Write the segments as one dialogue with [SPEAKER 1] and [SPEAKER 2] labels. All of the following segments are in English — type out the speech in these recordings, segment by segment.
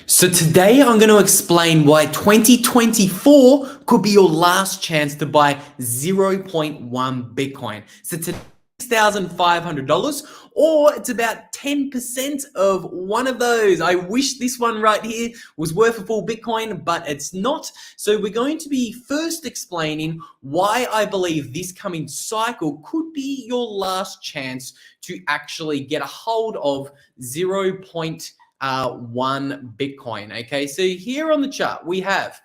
[SPEAKER 1] So today I'm going to explain why 2024 could be your last chance to buy zero point 0.1 Bitcoin. So today $6,500 or it's about 10% of one of those. I wish this one right here was worth a full Bitcoin, but it's not. So we're going to be first explaining why I believe this coming cycle could be your last chance to actually get a hold of 0.1 Bitcoin. Okay, so here on the chart we have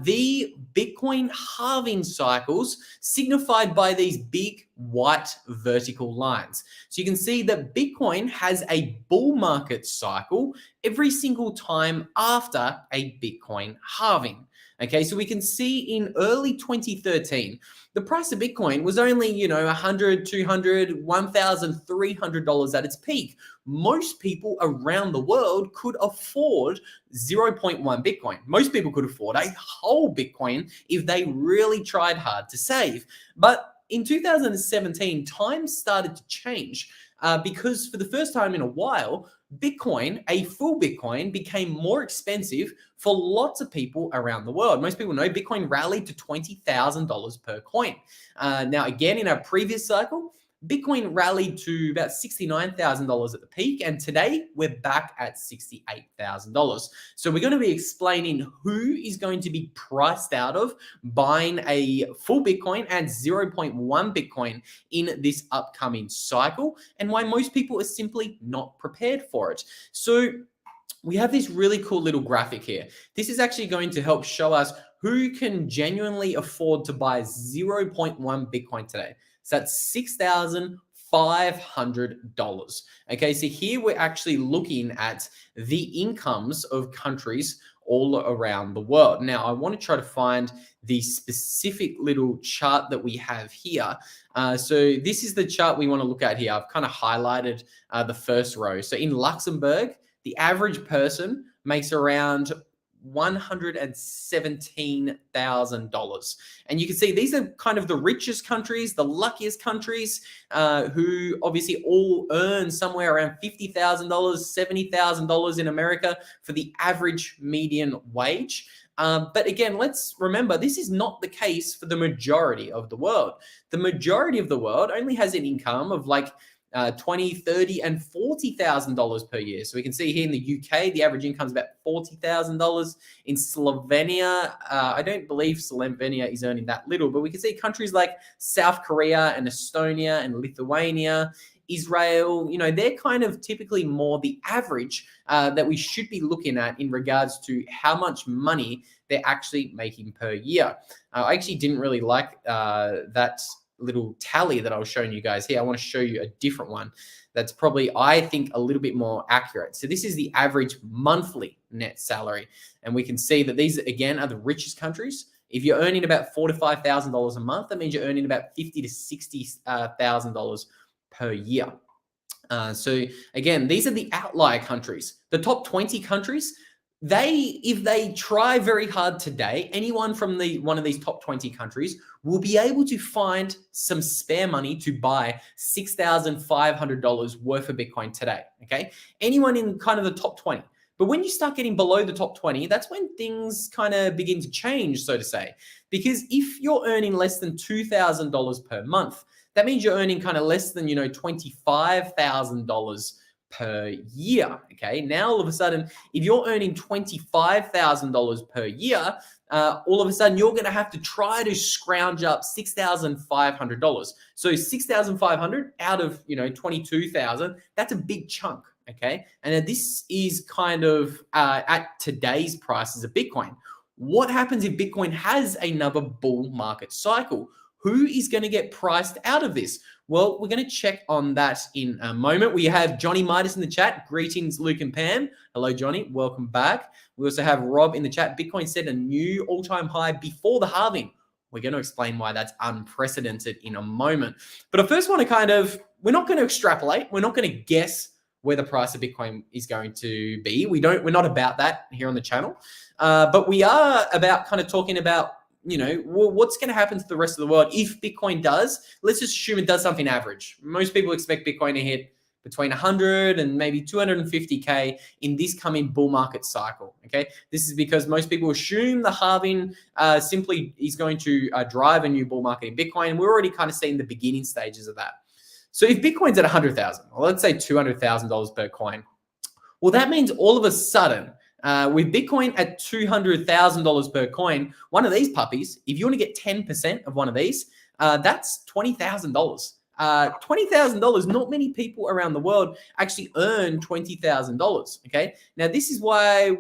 [SPEAKER 1] the Bitcoin halving cycles signified by these big white vertical lines. So you can see that Bitcoin has a bull market cycle every single time after a Bitcoin halving. Okay, so we can see in early 2013, the price of Bitcoin was only, $100, $200, $1,300 at its peak. Most people around the world could afford 0.1 Bitcoin. Most people could afford a whole Bitcoin if they really tried hard to save. But in 2017, times started to change because for the first time in a while, Bitcoin, a full Bitcoin, became more expensive for lots of people around the world. Most people know Bitcoin rallied to $20,000 per coin. Now, again, in our previous cycle, Bitcoin rallied to about $69,000 at the peak, and today we're back at $68,000. So we're going to be explaining who is going to be priced out of buying a full Bitcoin and 0.1 Bitcoin in this upcoming cycle, and why most people are simply not prepared for it. So we have this really cool little graphic here. This is actually going to help show us who can genuinely afford to buy 0.1 Bitcoin today. So that's $6,500. Okay, so here we're actually looking at the incomes of countries all around the world. Now, I want to try to find the specific little chart that we have here. So this is the chart we want to look at here. I've kind of highlighted the first row. So in Luxembourg, the average person makes around $117,000. And you can see these are kind of the richest countries, the luckiest countries, who obviously all earn somewhere around $50,000, $70,000 in America for the average median wage. But again, let's remember, this is not the case for the majority of the world. The majority of the world only has an income of like $20,000, $30,000, and $40,000 per year. So we can see here in the UK, the average income is about $40,000. In Slovenia, I don't believe Slovenia is earning that little, but we can see countries like South Korea and Estonia and Lithuania, Israel, they're kind of typically more the average that we should be looking at in regards to how much money they're actually making per year. I actually didn't really like that little tally that I was showing you guys here. I want to show you a different one that's probably, I think, a little bit more accurate. So this is the average monthly net salary. And we can see that these, again, are the richest countries. If you're earning about $4,000 to $5,000 a month, that means you're earning about $50,000 to $60,000 per year. So again, these are the outlier countries. The top 20 countries, if they try very hard today, anyone from one of these top 20 countries will be able to find some spare money to buy $6,500 worth of Bitcoin today. Okay, anyone in kind of the top 20. But when you start getting below the top 20, that's when things kind of begin to change, so to say. Because if you're earning less than $2,000 per month, that means you're earning kind of less than, $25,000 per year. Okay, now all of a sudden, if you're earning $25,000 per year, all of a sudden you're going to have to try to scrounge up $6,500. So $6,500 out of $22,000, that's a big chunk. Okay, and this is kind of at today's prices of Bitcoin. What happens if Bitcoin has another bull market cycle? Who is going to get priced out of this? Well, we're going to check on that in a moment. We have Johnny Midas in the chat. Greetings, Luke and Pam. Hello, Johnny. Welcome back. We also have Rob in the chat. Bitcoin set a new all-time high before the halving. We're going to explain why that's unprecedented in a moment. But I first want to we're not going to extrapolate. We're not going to guess where the price of Bitcoin is going to be. We're not about that here on the channel. But we are about kind of talking about what's going to happen to the rest of the world if Bitcoin does. Let's just assume it does something average. Most people expect Bitcoin to hit between 100 and maybe 250K in this coming bull market cycle. Okay, this is because most people assume the halving simply is going to drive a new bull market in Bitcoin. We're already kind of seeing the beginning stages of that. So if Bitcoin's at 100,000, or let's say $200,000 per coin, well, that means all of a sudden, with Bitcoin at $200,000 per coin, one of these puppies, if you want to get 10% of one of these, that's $20,000. $20,000, not many people around the world actually earn $20,000. Okay. Now, this is why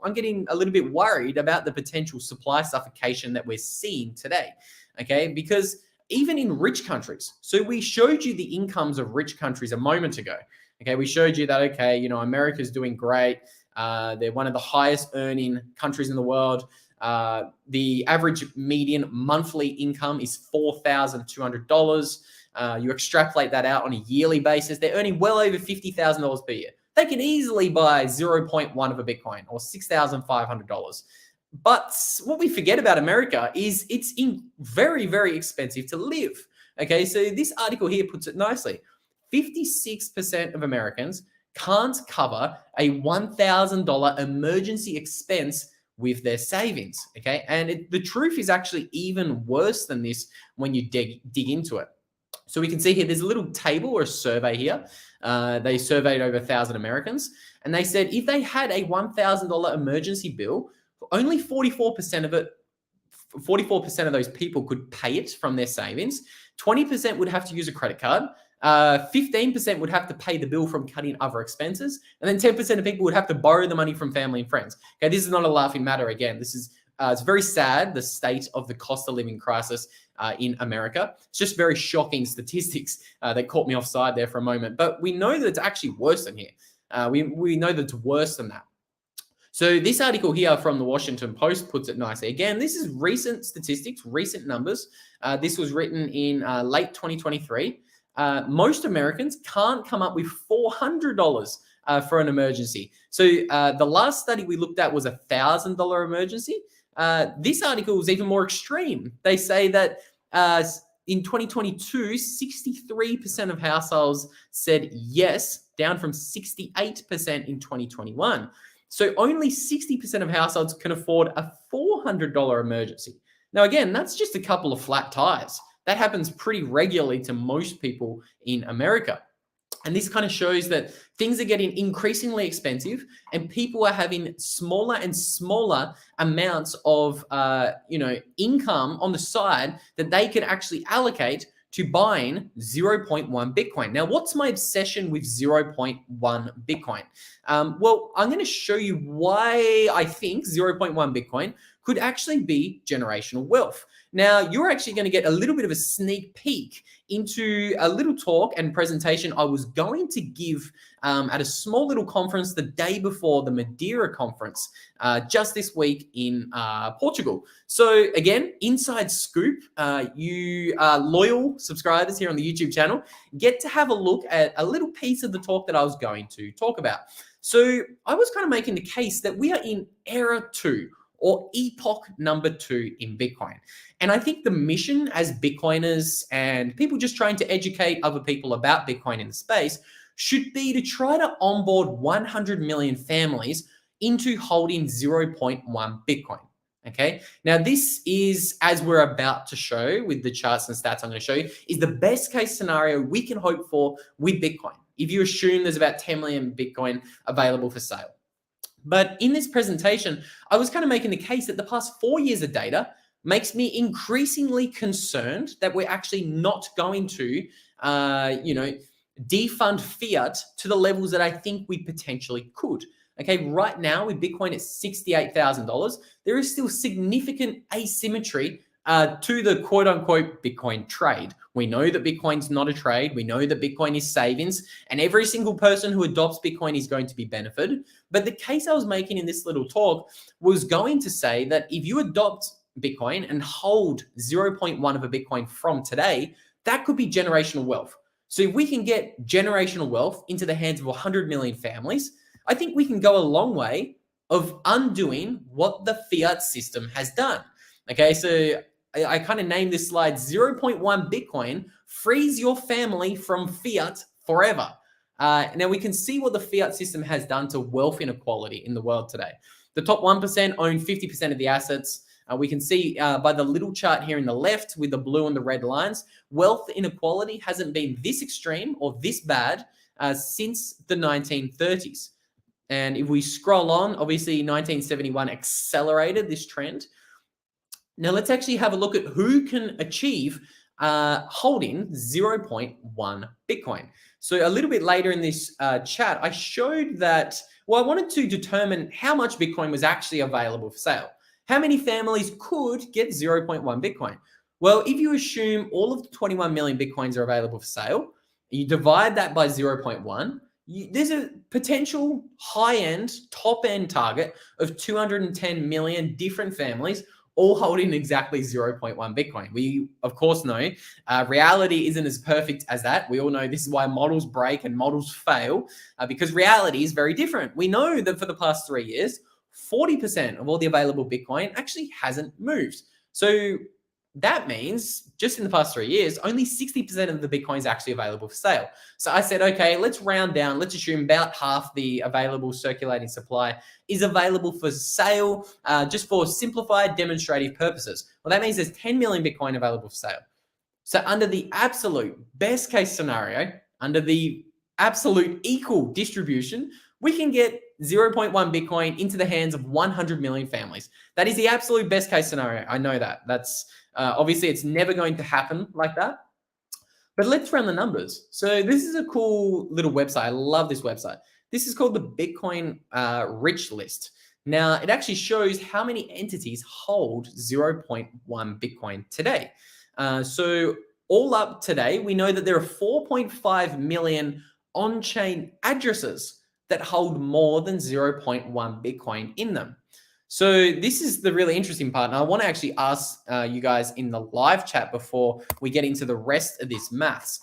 [SPEAKER 1] I'm getting a little bit worried about the potential supply suffocation that we're seeing today. Okay. Because even in rich countries, so we showed you the incomes of rich countries a moment ago. Okay. We showed you that, okay, you know, America's doing great. They're one of the highest earning countries in the world. The average median monthly income is $4,200. You extrapolate that out on a yearly basis, they're earning well over $50,000 per year. They can easily buy 0.1 of a Bitcoin or $6,500. But what we forget about America is it's very, very expensive to live. Okay, so this article here puts it nicely. 56% of Americans can't cover a $1,000 emergency expense with their savings. Okay, and the truth is actually even worse than this when you dig into it. So we can see here, there's a little table or a survey here. They surveyed over 1,000 Americans, and they said if they had a $1,000 emergency bill, only 44% of those people could pay it from their savings. 20% would have to use a credit card. 15% would have to pay the bill from cutting other expenses. And then 10% of people would have to borrow the money from family and friends. Okay, this is not a laughing matter. Again, this is it's very sad, the state of the cost of living crisis in America. It's just very shocking statistics that caught me offside there for a moment. But we know that it's actually worse than here. We know that it's worse than that. So this article here from the Washington Post puts it nicely. Again, this is recent statistics, recent numbers. This was written in late 2023. Most Americans can't come up with $400 for an emergency. So the last study we looked at was a $1,000 emergency. This article is even more extreme. They say that in 2022, 63% of households said yes, down from 68% in 2021. So only 60% of households can afford a $400 emergency. Now, again, that's just a couple of flat tires. That happens pretty regularly to most people in America. And this kind of shows that things are getting increasingly expensive and people are having smaller and smaller amounts of income on the side that they can actually allocate to buying 0.1 Bitcoin. Now, what's my obsession with 0.1 Bitcoin? Well, I'm going to show you why I think 0.1 Bitcoin could actually be generational wealth. Now, you're actually going to get a little bit of a sneak peek into a little talk and presentation I was going to give at a small little conference the day before the Madeira conference just this week in Portugal. So again, inside scoop, you loyal subscribers here on the YouTube channel get to have a look at a little piece of the talk that I was going to talk about. So I was kind of making the case that we are in era 2 or epoch number 2 in Bitcoin. And I think the mission as Bitcoiners and people just trying to educate other people about Bitcoin in the space should be to try to onboard 100 million families into holding 0.1 Bitcoin. Okay. Now, this is, as we're about to show with the charts and stats I'm going to show you, is the best case scenario we can hope for with Bitcoin, if you assume there's about 10 million Bitcoin available for sale. But in this presentation, I was kind of making the case that the past 4 years of data makes me increasingly concerned that we're actually not going to, defund fiat to the levels that I think we potentially could. Okay, right now with Bitcoin at $68,000, there is still significant asymmetry to the quote unquote Bitcoin trade. We know that Bitcoin's not a trade. We know that Bitcoin is savings, and every single person who adopts Bitcoin is going to be benefited. But the case I was making in this little talk was going to say that if you adopt Bitcoin and hold 0.1 of a Bitcoin from today, that could be generational wealth. So if we can get generational wealth into the hands of 100 million families, I think we can go a long way of undoing what the fiat system has done. Okay, so I kind of named this slide 0.1 Bitcoin frees your family from fiat forever. Now we can see what the fiat system has done to wealth inequality in the world today. The top 1% own 50% of the assets. We can see by the little chart here in the left with the blue and the red lines, wealth inequality hasn't been this extreme or this bad since the 1930s. And if we scroll on, obviously 1971 accelerated this trend. Now let's actually have a look at who can achieve holding 0.1 Bitcoin. So a little bit later in this chat, I showed that, well, I wanted to determine how much Bitcoin was actually available for sale. How many families could get 0.1 Bitcoin? Well, if you assume all of the 21 million Bitcoins are available for sale, you divide that by 0.1, there's a potential high-end, top-end target of 210 million different families all holding exactly 0.1 Bitcoin. We, of course, know reality isn't as perfect as that. We all know this is why models break and models fail because reality is very different. We know that for the past 3 years, 40% of all the available Bitcoin actually hasn't moved. So that means just in the past 3 years, only 60% of the Bitcoin is actually available for sale. So I said, okay, let's round down. Let's assume about half the available circulating supply is available for sale just for simplified demonstrative purposes. Well, that means there's 10 million Bitcoin available for sale. So under the absolute best case scenario, under the absolute equal distribution, we can get 0.1 Bitcoin into the hands of 100 million families. That is the absolute best case scenario. I know that. That's obviously it's never going to happen like that. But let's run the numbers. So this is a cool little website. I love this website. This is called the Bitcoin Rich List. Now, it actually shows how many entities hold 0.1 Bitcoin today. So all up today, we know that there are 4.5 million on-chain addresses that hold more than 0.1 Bitcoin in them. So this is the really interesting part. And I want to actually ask you guys in the live chat before we get into the rest of this maths.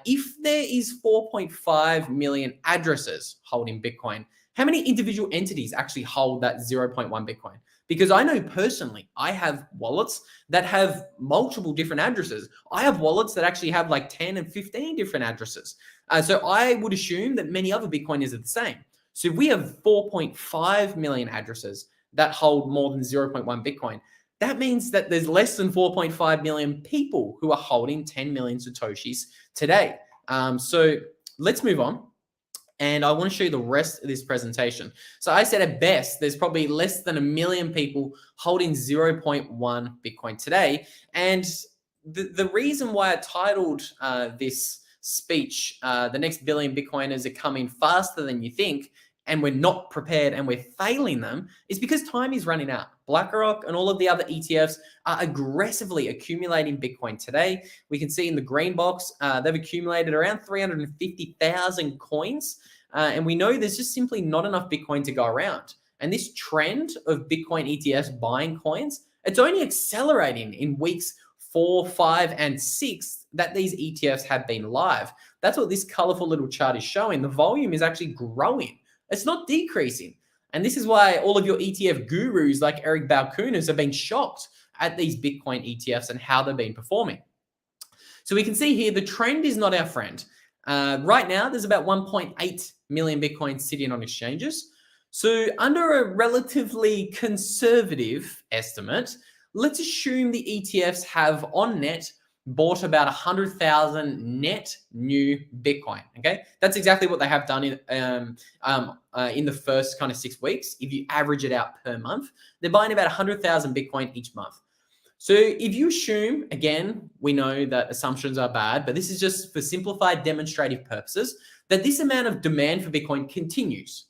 [SPEAKER 1] If there is 4.5 million addresses holding Bitcoin, how many individual entities actually hold that 0.1 Bitcoin? Because I know personally, I have wallets that have multiple different addresses. I have wallets that actually have like 10 and 15 different addresses. So I would assume that many other Bitcoiners are the same. So if we have 4.5 million addresses that hold more than 0.1 Bitcoin, that means that there's less than 4.5 million people who are holding 10 million Satoshis today. So let's move on. And I want to show you the rest of this presentation. So I said at best, there's probably less than 1 million people holding 0.1 Bitcoin today. And the reason why I titled this speech, the next billion Bitcoiners are coming faster than you think, and we're not prepared and we're failing them, is because time is running out. BlackRock and all of the other ETFs are aggressively accumulating Bitcoin today. We can see in the green box, they've accumulated around 350,000 coins. And we know there's just simply not enough Bitcoin to go around. And this trend of Bitcoin ETFs buying coins, it's only accelerating in weeks 4, 5, and 6 that these ETFs have been live. That's what this colorful little chart is showing. The volume is actually growing. It's not decreasing. And this is why all of your ETF gurus like Eric Balchunas have been shocked at these Bitcoin ETFs and how they've been performing. So we can see here, the trend is not our friend. Right now, there's about 1.8 million Bitcoin sitting on exchanges. So under a relatively conservative estimate, let's assume the ETFs have on net bought about 100,000 net new Bitcoin. Okay, that's exactly what they have done in the first kind of 6 weeks. If you average it out per month, they're buying about 100,000 Bitcoin each month. So if you assume, again, we know that assumptions are bad, but this is just for simplified demonstrative purposes, that this amount of demand for Bitcoin continues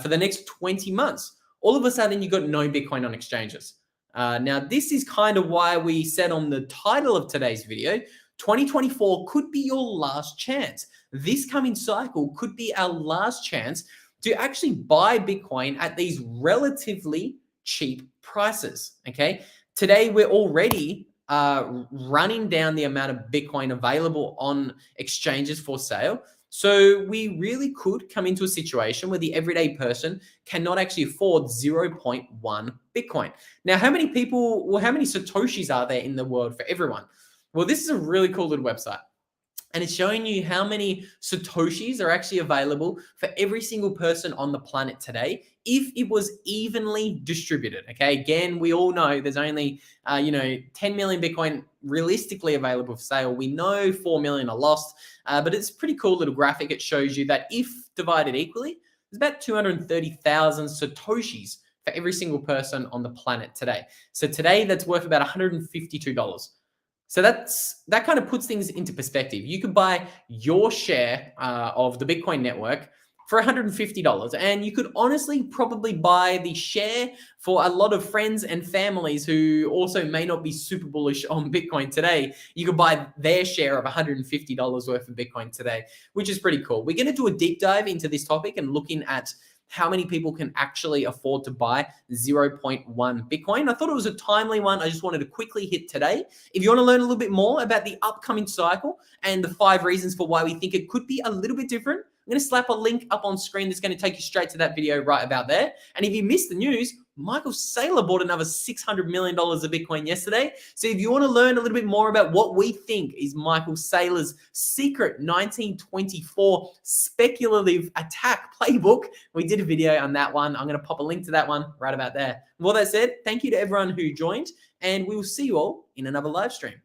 [SPEAKER 1] for the next 20 months. All of a sudden, you've got no Bitcoin on exchanges. Now, this is kind of why we said on the title of today's video, 2024 could be your last chance. This coming cycle could be our last chance to actually buy Bitcoin at these relatively cheap prices, okay? Today, we're already running down the amount of Bitcoin available on exchanges for sale. So we really could come into a situation where the everyday person cannot actually afford 0.1 Bitcoin. Now, how many people, well, how many Satoshis are there in the world for everyone? Well, this is a really cool little website. And it's showing you how many Satoshis are actually available for every single person on the planet today if it was evenly distributed. Okay, again, we all know there's only 10 million Bitcoin realistically available for sale. We know 4 million are lost, but it's a pretty cool little graphic. It shows you that if divided equally, there's about 230,000 Satoshis for every single person on the planet today. So today that's worth about $152. So that kind of puts things into perspective. You could buy your share of the Bitcoin network for $150, and you could honestly probably buy the share for a lot of friends and families who also may not be super bullish on Bitcoin today. You could buy their share of $150 worth of Bitcoin today, which is pretty cool. We're going to do a deep dive into this topic and looking at how many people can actually afford to buy 0.1 Bitcoin. I thought it was a timely one. I just wanted to quickly hit today. If you want to learn a little bit more about the upcoming cycle and the 5 reasons for why we think it could be a little bit different, I'm going to slap a link up on screen that's going to take you straight to that video right about there. And if you missed the news, Michael Saylor bought another $600 million of Bitcoin yesterday. So if you want to learn a little bit more about what we think is Michael Saylor's secret 1924 speculative attack playbook, we did a video on that one. I'm going to pop a link to that one right about there. With that said, thank you to everyone who joined, and we will see you all in another live stream.